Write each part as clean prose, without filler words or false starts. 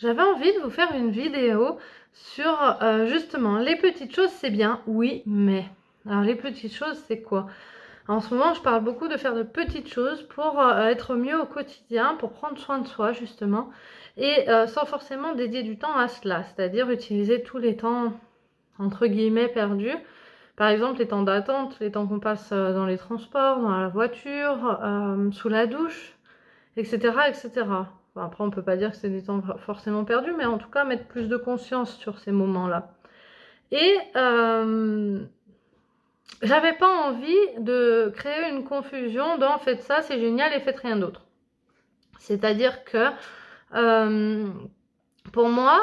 J'avais envie de vous faire une vidéo sur justement les petites choses, c'est bien, oui, mais. Alors les petites choses, c'est quoi? En ce moment, je parle beaucoup de faire de petites choses pour être mieux au quotidien, pour prendre soin de soi justement, et sans forcément dédier du temps à cela, c'est-à-dire utiliser tous les temps entre guillemets perdus. Par exemple, les temps d'attente, les temps qu'on passe dans les transports, dans la voiture, sous la douche, etc., etc. Bon, après, on peut pas dire que c'est des temps forcément perdus, mais en tout cas, mettre plus de conscience sur ces moments-là. Et j'avais pas envie de créer une confusion dans faites ça, c'est génial, et faites rien d'autre. C'est-à-dire que pour moi,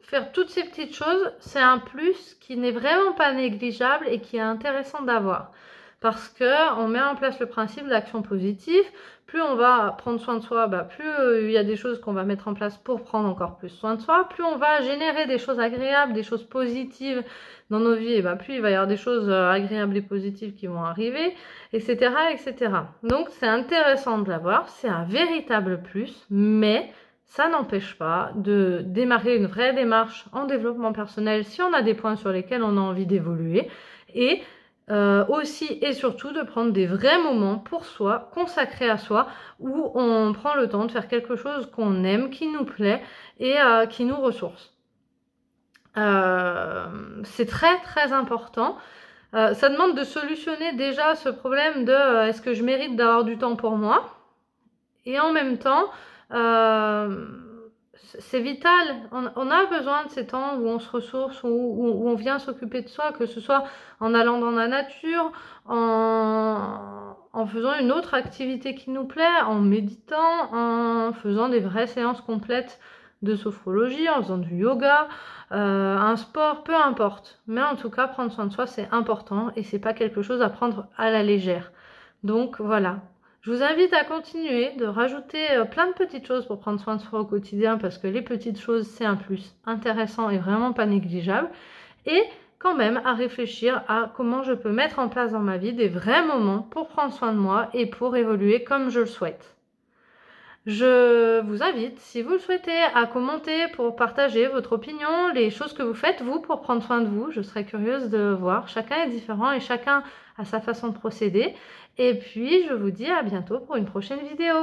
faire toutes ces petites choses, c'est un plus qui n'est vraiment pas négligeable et qui est intéressant d'avoir. Parce que on met en place le principe d'action positive. Plus on va prendre soin de soi, plus il y a des choses qu'on va mettre en place pour prendre encore plus soin de soi. Plus on va générer des choses agréables, des choses positives dans nos vies, et plus il va y avoir des choses agréables et positives qui vont arriver, etc., etc. Donc c'est intéressant de l'avoir, c'est un véritable plus, mais ça n'empêche pas de démarrer une vraie démarche en développement personnel si on a des points sur lesquels on a envie d'évoluer, et aussi et surtout de prendre des vrais moments pour soi, consacrés à soi, où on prend le temps de faire quelque chose qu'on aime, qui nous plaît et qui nous ressource. C'est très très important. Ça demande de solutionner déjà ce problème de est-ce que je mérite d'avoir du temps pour moi, et en même temps c'est vital, on a besoin de ces temps où on se ressource, où on vient s'occuper de soi, que ce soit en allant dans la nature, en faisant une autre activité qui nous plaît, en méditant, en faisant des vraies séances complètes de sophrologie, en faisant du yoga, un sport, peu importe. Mais en tout cas, prendre soin de soi, c'est important et c'est pas quelque chose à prendre à la légère. Donc voilà. Je vous invite à continuer de rajouter plein de petites choses pour prendre soin de soi au quotidien, parce que les petites choses, c'est un plus intéressant et vraiment pas négligeable. Et quand même à réfléchir à comment je peux mettre en place dans ma vie des vrais moments pour prendre soin de moi et pour évoluer comme je le souhaite. Je vous invite, si vous le souhaitez, à commenter pour partager votre opinion, les choses que vous faites, vous, pour prendre soin de vous. Je serais curieuse de voir. Chacun est différent et chacun a sa façon de procéder. Et puis, je vous dis à bientôt pour une prochaine vidéo.